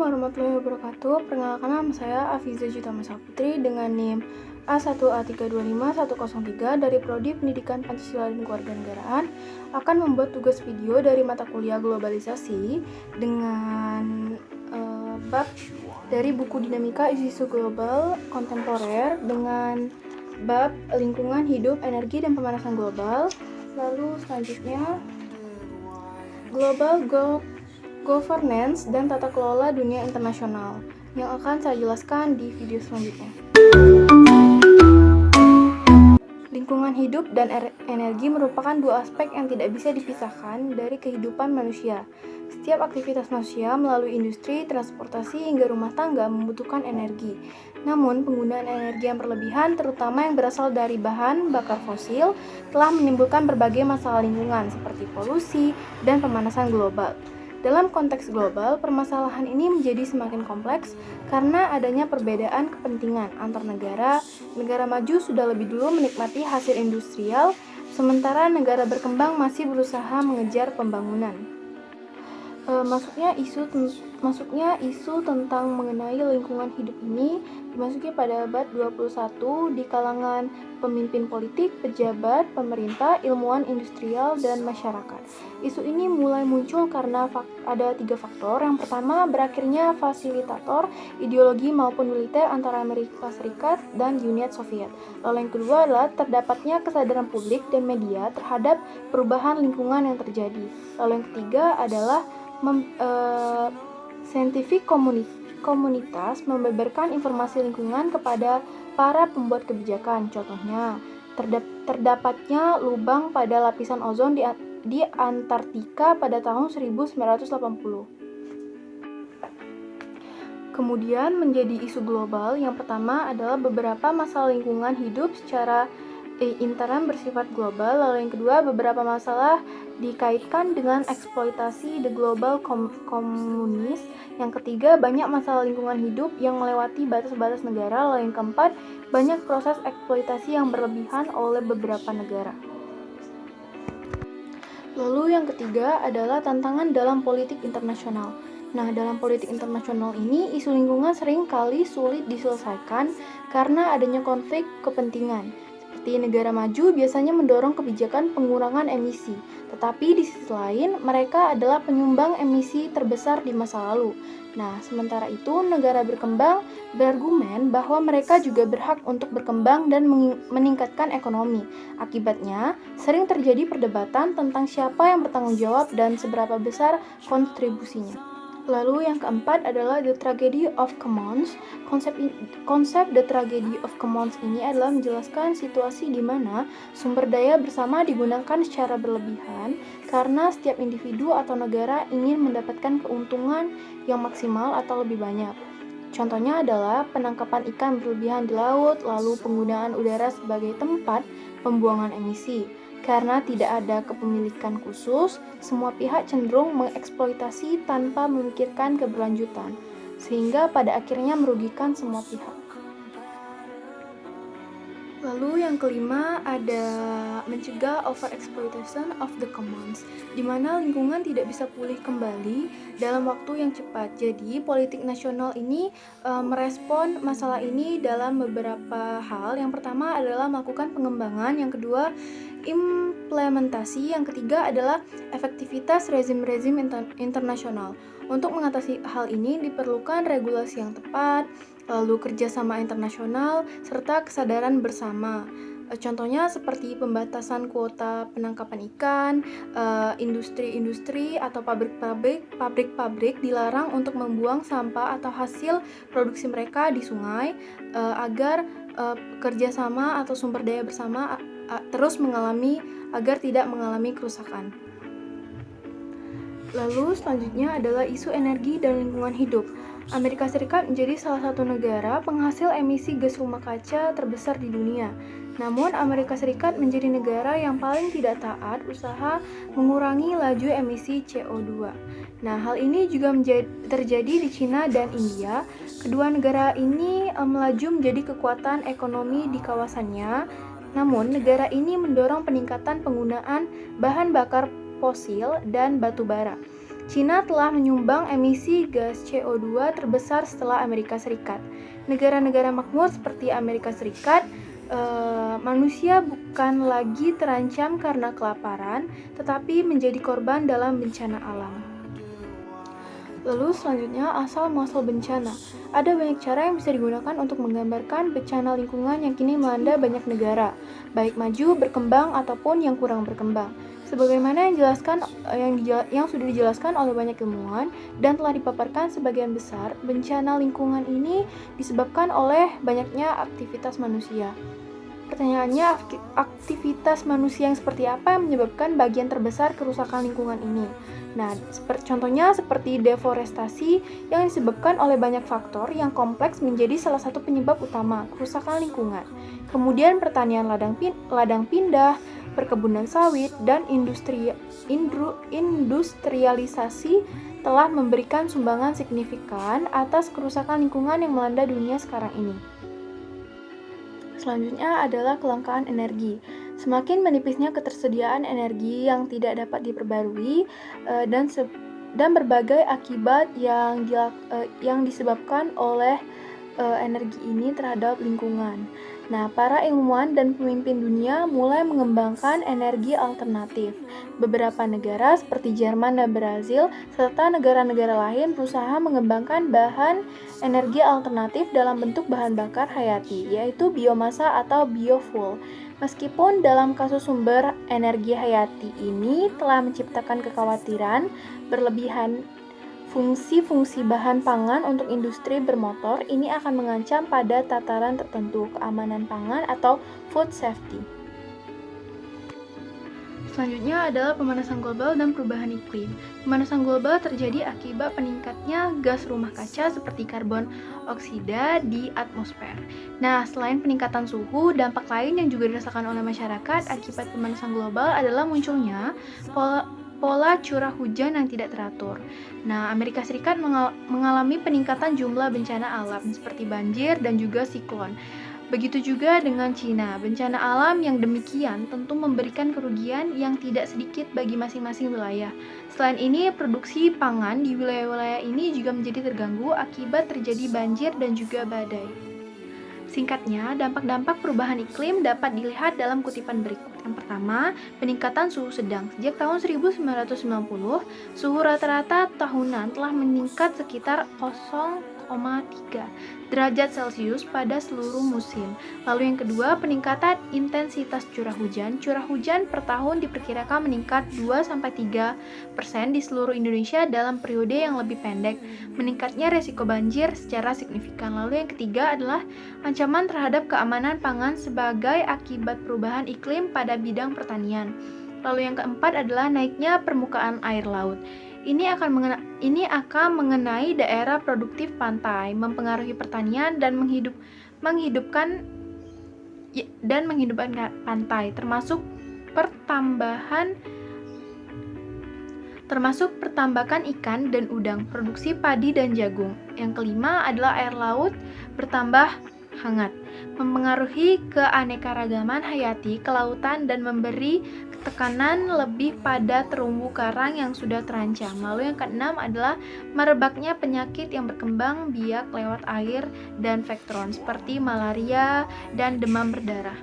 Assalamualaikum warahmatullahi wabarakatuh. Perkenalkan nama saya Afiza Jutama Saputri dengan NIM A1A325103 dari Prodi Pendidikan Pancasila dan Kewarganegaraan akan membuat tugas video dari mata kuliah globalisasi dengan bab dari buku Dinamika Isu-isu Global Kontemporer dengan bab lingkungan hidup, energi, dan pemanasan global. Lalu selanjutnya Global Governance dan tata kelola dunia internasional yang akan saya jelaskan di video selanjutnya. Lingkungan hidup dan energi merupakan dua aspek yang tidak bisa dipisahkan dari kehidupan manusia. Setiap aktivitas manusia melalui industri, transportasi, hingga rumah tangga membutuhkan energi. Namun, penggunaan energi yang berlebihan, terutama yang berasal dari bahan bakar fosil, telah menimbulkan berbagai masalah lingkungan seperti polusi dan pemanasan global. Dalam konteks global, permasalahan ini menjadi semakin kompleks karena adanya perbedaan kepentingan antar negara. Negara maju sudah lebih dulu menikmati hasil industrial, sementara negara berkembang masih berusaha mengejar pembangunan. Masuknya isu tentang mengenai lingkungan hidup ini dimasuki pada abad 21 di kalangan pemimpin politik, pejabat, pemerintah, ilmuwan industrial, dan masyarakat. Isu ini mulai muncul karena ada 3 faktor. Yang pertama, berakhirnya fasilitator ideologi maupun militer antara Amerika Serikat dan Uni Soviet. Lalu yang kedua adalah terdapatnya kesadaran publik dan media terhadap perubahan lingkungan yang terjadi. Lalu yang ketiga adalah scientific komunitas membeberkan informasi lingkungan kepada para pembuat kebijakan. Contohnya, terdapatnya lubang pada lapisan ozon di Antartika pada tahun 1980. Kemudian menjadi isu global. Yang pertama adalah beberapa masalah lingkungan hidup secara intern bersifat global. Lalu yang kedua, beberapa masalah dikaitkan dengan eksploitasi the global komunis. Yang ketiga, banyak masalah lingkungan hidup yang melewati batas-batas negara. Lalu yang keempat, banyak proses eksploitasi yang berlebihan oleh beberapa negara. Lalu yang ketiga adalah tantangan dalam politik internasional. Nah, dalam politik internasional ini, isu lingkungan sering kali sulit diselesaikan karena adanya konflik kepentingan. Seperti negara maju biasanya mendorong kebijakan pengurangan emisi, tetapi di sisi lain mereka adalah penyumbang emisi terbesar di masa lalu. Nah, sementara itu negara berkembang berargumen bahwa mereka juga berhak untuk berkembang dan meningkatkan ekonomi. Akibatnya, sering terjadi perdebatan tentang siapa yang bertanggung jawab dan seberapa besar kontribusinya. Lalu yang keempat adalah The Tragedy of Commons. Konsep The Tragedy of Commons ini adalah menjelaskan situasi di mana sumber daya bersama digunakan secara berlebihan karena setiap individu atau negara ingin mendapatkan keuntungan yang maksimal atau lebih banyak. Contohnya adalah penangkapan ikan berlebihan di laut, lalu penggunaan udara sebagai tempat pembuangan emisi. Karena tidak ada kepemilikan khusus, semua pihak cenderung mengeksploitasi tanpa memikirkan keberlanjutan, sehingga pada akhirnya merugikan semua pihak. Lalu yang kelima ada mencegah overexploitation of the commons, di mana lingkungan tidak bisa pulih kembali dalam waktu yang cepat. Jadi politik nasional ini merespon masalah ini dalam beberapa hal. Yang pertama adalah melakukan pengembangan, yang kedua implementasi, yang ketiga adalah efektivitas rezim-rezim internasional. Untuk mengatasi hal ini diperlukan regulasi yang tepat, lalu kerjasama internasional, serta kesadaran bersama. Contohnya seperti pembatasan kuota penangkapan ikan, industri-industri atau pabrik-pabrik dilarang untuk membuang sampah atau hasil produksi mereka di sungai, agar kerjasama atau sumber daya bersama terus agar tidak mengalami kerusakan. Lalu selanjutnya adalah isu energi dan lingkungan hidup. Amerika Serikat menjadi salah satu negara penghasil emisi gas rumah kaca terbesar di dunia. Namun, Amerika Serikat menjadi negara yang paling tidak taat usaha mengurangi laju emisi CO2. Nah, hal ini juga terjadi di China dan India. Kedua negara ini melaju menjadi kekuatan ekonomi di kawasannya. Namun, negara ini mendorong peningkatan penggunaan bahan bakar fosil dan batu bara. Cina telah menyumbang emisi gas CO2 terbesar setelah Amerika Serikat. Negara-negara makmur seperti Amerika Serikat, manusia bukan lagi terancam karena kelaparan, tetapi menjadi korban dalam bencana alam. Lalu selanjutnya, asal-muasal bencana. Ada banyak cara yang bisa digunakan untuk menggambarkan bencana lingkungan yang kini melanda banyak negara, baik maju, berkembang, ataupun yang kurang berkembang. Sebagaimana yang sudah dijelaskan oleh banyak ilmuwan dan telah dipaparkan sebagian besar, bencana lingkungan ini disebabkan oleh banyaknya aktivitas manusia. Pertanyaannya, aktivitas manusia yang seperti apa yang menyebabkan bagian terbesar kerusakan lingkungan ini? Nah, contohnya seperti deforestasi yang disebabkan oleh banyak faktor yang kompleks menjadi salah satu penyebab utama kerusakan lingkungan. Kemudian pertanian ladang pindah, perkebunan sawit, dan industrialisasi telah memberikan sumbangan signifikan atas kerusakan lingkungan yang melanda dunia sekarang ini. Selanjutnya adalah kelangkaan energi. Semakin menipisnya ketersediaan energi yang tidak dapat diperbarui dan berbagai akibat yang disebabkan oleh energi ini terhadap lingkungan. Nah, para ilmuwan dan pemimpin dunia mulai mengembangkan energi alternatif. Beberapa negara seperti Jerman dan Brazil serta negara-negara lain berusaha mengembangkan bahan energi alternatif dalam bentuk bahan bakar hayati, yaitu biomasa atau biofuel. Meskipun dalam kasus sumber energi hayati ini telah menciptakan kekhawatiran berlebihan fungsi-fungsi bahan pangan untuk industri bermotor, ini akan mengancam pada tataran tertentu keamanan pangan atau food safety. Selanjutnya adalah pemanasan global dan perubahan iklim. Pemanasan global terjadi akibat peningkatnya gas rumah kaca seperti karbon oksida di atmosfer. Nah, selain peningkatan suhu, dampak lain yang juga dirasakan oleh masyarakat akibat pemanasan global adalah munculnya pola curah hujan yang tidak teratur. Nah, Amerika Serikat mengalami peningkatan jumlah bencana alam seperti banjir dan juga siklon. Begitu juga dengan Cina. Bencana alam yang demikian tentu memberikan kerugian yang tidak sedikit bagi masing-masing wilayah. Selain ini, produksi pangan di wilayah-wilayah ini juga menjadi terganggu akibat terjadi banjir dan juga badai. Singkatnya, dampak-dampak perubahan iklim dapat dilihat dalam kutipan berikut. Yang pertama, peningkatan suhu sedang. Sejak tahun 1990, suhu rata-rata tahunan telah meningkat sekitar 0,3 derajat Celcius pada seluruh musim. Lalu yang kedua, peningkatan intensitas curah hujan. Curah hujan per tahun diperkirakan meningkat 2-3% di seluruh Indonesia dalam periode yang lebih pendek. Meningkatnya resiko banjir secara signifikan. Lalu yang ketiga adalah ancaman terhadap keamanan pangan sebagai akibat perubahan iklim pada bidang pertanian. Lalu yang keempat adalah naiknya permukaan air laut. Ini akan mengenai daerah produktif pantai, mempengaruhi pertanian dan menghidupkan pantai, termasuk pertambakan ikan dan udang, produksi padi dan jagung. Yang kelima adalah air laut bertambah hangat, mempengaruhi keanekaragaman hayati kelautan dan memberi tekanan lebih pada terumbu karang yang sudah terancam. Lalu yang keenam adalah merebaknya penyakit yang berkembang biak lewat air dan vektron seperti malaria dan demam berdarah.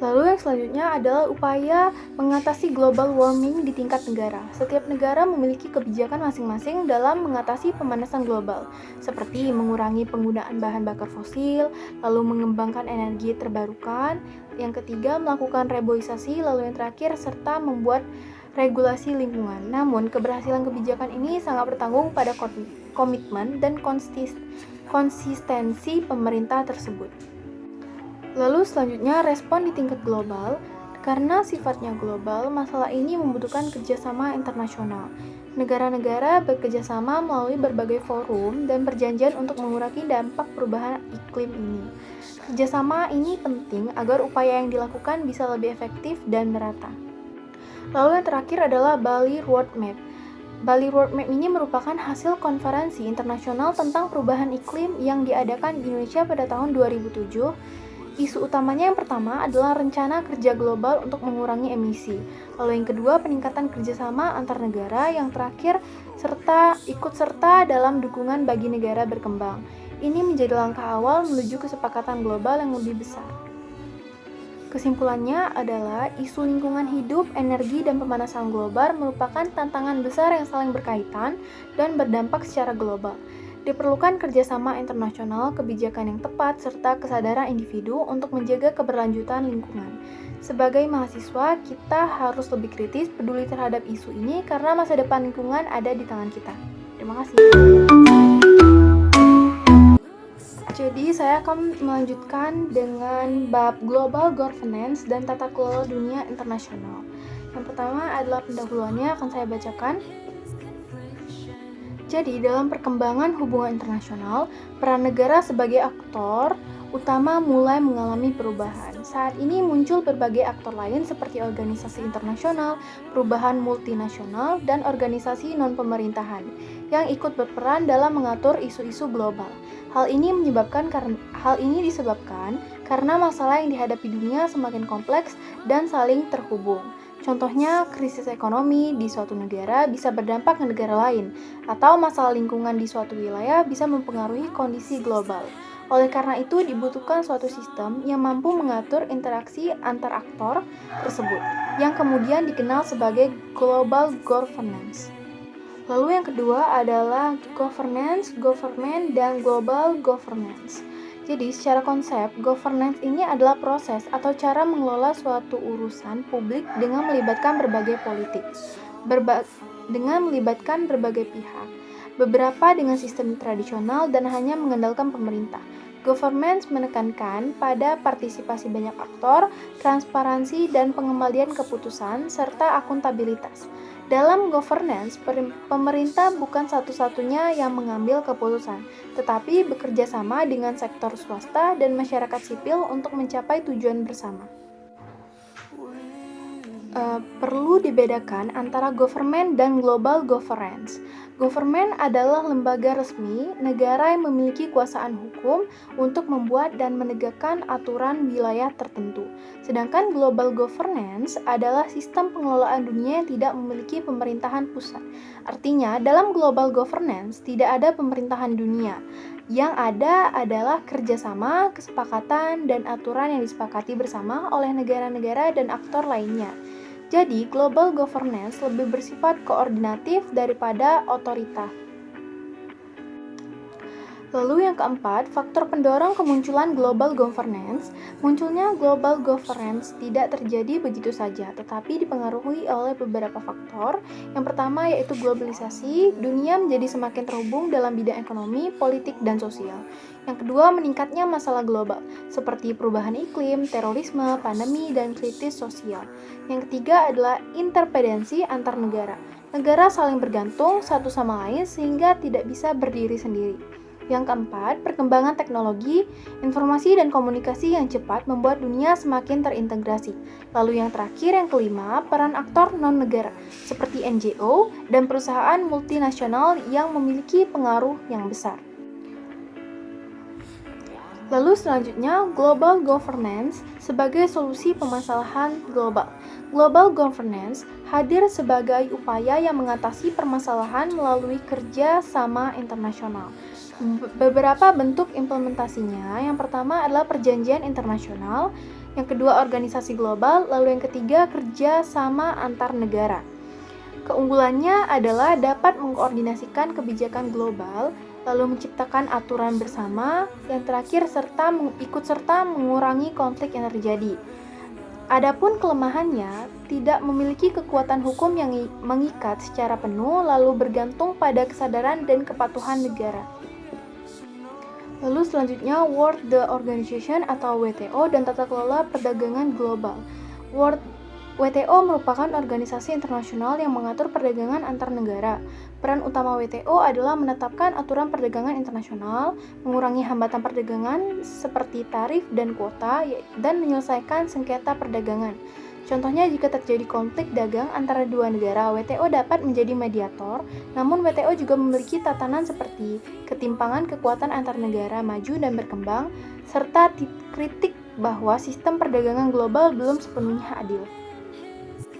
Lalu yang selanjutnya adalah upaya mengatasi global warming di tingkat negara. Setiap negara memiliki kebijakan masing-masing dalam mengatasi pemanasan global, seperti mengurangi penggunaan bahan bakar fosil, lalu mengembangkan energi terbarukan, yang ketiga melakukan reboisasi, lalu yang terakhir serta membuat regulasi lingkungan. Namun, keberhasilan kebijakan ini sangat bertanggung pada komitmen dan konsistensi pemerintah tersebut. Lalu selanjutnya respon di tingkat global. Karena sifatnya global, masalah ini membutuhkan kerjasama internasional. Negara-negara bekerjasama melalui berbagai forum dan perjanjian untuk mengurangi dampak perubahan iklim ini. Kerjasama ini penting agar upaya yang dilakukan bisa lebih efektif dan merata. Lalu yang terakhir adalah Bali Roadmap. Bali Roadmap ini merupakan hasil konferensi internasional tentang perubahan iklim yang diadakan di Indonesia pada tahun 2007. Isu utamanya yang pertama adalah rencana kerja global untuk mengurangi emisi. Lalu yang kedua, peningkatan kerjasama antar negara. Yang terakhir, ikut serta dalam dukungan bagi negara berkembang. Ini menjadi langkah awal menuju kesepakatan global yang lebih besar. Kesimpulannya adalah isu lingkungan hidup, energi, dan pemanasan global merupakan tantangan besar yang saling berkaitan dan berdampak secara global. Diperlukan kerjasama internasional, kebijakan yang tepat, serta kesadaran individu untuk menjaga keberlanjutan lingkungan. Sebagai mahasiswa, kita harus lebih kritis peduli terhadap isu ini karena masa depan lingkungan ada di tangan kita. Terima kasih. Jadi, saya akan melanjutkan dengan bab Global Governance dan Tata Kelola Dunia Internasional. Yang pertama adalah pendahuluannya, akan saya bacakan. Jadi, dalam perkembangan hubungan internasional, peran negara sebagai aktor utama mulai mengalami perubahan. Saat ini muncul berbagai aktor lain seperti organisasi internasional, perubahan multinasional, dan organisasi non-pemerintahan yang ikut berperan dalam mengatur isu-isu global. Hal ini disebabkan karena masalah yang dihadapi dunia semakin kompleks dan saling terhubung. Contohnya, krisis ekonomi di suatu negara bisa berdampak ke negara lain, atau masalah lingkungan di suatu wilayah bisa mempengaruhi kondisi global. Oleh karena itu, dibutuhkan suatu sistem yang mampu mengatur interaksi antar aktor tersebut, yang kemudian dikenal sebagai global governance. Lalu yang kedua adalah governance, government, dan global governance. Jadi, secara konsep, governance ini adalah proses atau cara mengelola suatu urusan publik dengan melibatkan berbagai pihak. Beberapa dengan sistem tradisional dan hanya mengandalkan pemerintah. Governance menekankan pada partisipasi banyak aktor, transparansi, dan pengembalian keputusan, serta akuntabilitas. Dalam governance, pemerintah bukan satu-satunya yang mengambil keputusan, tetapi bekerja sama dengan sektor swasta dan masyarakat sipil untuk mencapai tujuan bersama. Perlu dibedakan antara government dan global governance. Government adalah lembaga resmi negara yang memiliki kuasaan hukum untuk membuat dan menegakkan aturan wilayah tertentu. Sedangkan global governance adalah sistem pengelolaan dunia yang tidak memiliki pemerintahan pusat. Artinya, dalam global governance tidak ada pemerintahan dunia. Yang ada adalah kerjasama, kesepakatan, dan aturan yang disepakati bersama oleh negara-negara dan aktor lainnya. Jadi, global governance lebih bersifat koordinatif daripada otorita. Lalu yang keempat, faktor pendorong kemunculan global governance. Munculnya global governance tidak terjadi begitu saja, tetapi dipengaruhi oleh beberapa faktor. Yang pertama yaitu globalisasi, dunia menjadi semakin terhubung dalam bidang ekonomi, politik, dan sosial. Yang kedua, meningkatnya masalah global, seperti perubahan iklim, terorisme, pandemi, dan krisis sosial. Yang ketiga adalah interdependensi antar negara. Negara saling bergantung satu sama lain sehingga tidak bisa berdiri sendiri. Yang keempat, perkembangan teknologi, informasi dan komunikasi yang cepat membuat dunia semakin terintegrasi. Lalu yang terakhir, yang kelima, peran aktor non-negara, seperti NGO dan perusahaan multinasional yang memiliki pengaruh yang besar. Lalu selanjutnya, global governance sebagai solusi permasalahan global. Global governance hadir sebagai upaya yang mengatasi permasalahan melalui kerja sama internasional. Beberapa bentuk implementasinya, yang pertama adalah perjanjian internasional, yang kedua organisasi global, lalu yang ketiga kerja sama antar negara. Keunggulannya adalah dapat mengkoordinasikan kebijakan global, lalu menciptakan aturan bersama, yang terakhir ikut serta mengurangi konflik yang terjadi. Adapun kelemahannya, tidak memiliki kekuatan hukum yang mengikat secara penuh, lalu bergantung pada kesadaran dan kepatuhan negara. Lalu selanjutnya, World Organization atau WTO dan tata kelola perdagangan global. WTO merupakan organisasi internasional yang mengatur perdagangan antar negara. Peran utama WTO adalah menetapkan aturan perdagangan internasional, mengurangi hambatan perdagangan seperti tarif dan kuota, dan menyelesaikan sengketa perdagangan. Contohnya, jika terjadi konflik dagang antara dua negara, WTO dapat menjadi mediator, namun WTO juga memiliki tatanan seperti ketimpangan kekuatan antar negara maju dan berkembang, serta kritik bahwa sistem perdagangan global belum sepenuhnya adil.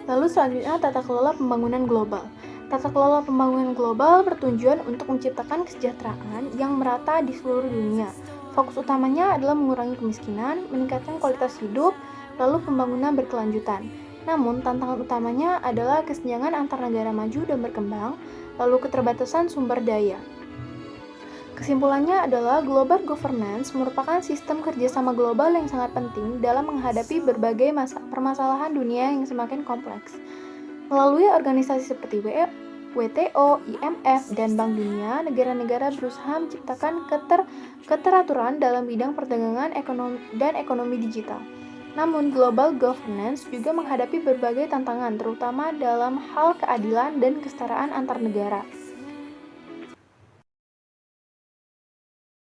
Lalu selanjutnya tata kelola pembangunan global. Tata kelola pembangunan global bertujuan untuk menciptakan kesejahteraan yang merata di seluruh dunia. Fokus utamanya adalah mengurangi kemiskinan, meningkatkan kualitas hidup, lalu pembangunan berkelanjutan. Namun, tantangan utamanya adalah kesenjangan antar negara maju dan berkembang, lalu keterbatasan sumber daya. Kesimpulannya adalah global governance merupakan sistem kerjasama global yang sangat penting dalam menghadapi berbagai permasalahan dunia yang semakin kompleks. Melalui organisasi seperti WTO, IMF, dan Bank Dunia, negara-negara berusaha menciptakan keteraturan dalam bidang perdagangan dan ekonomi digital. Namun, global governance juga menghadapi berbagai tantangan, terutama dalam hal keadilan dan kesetaraan antar negara.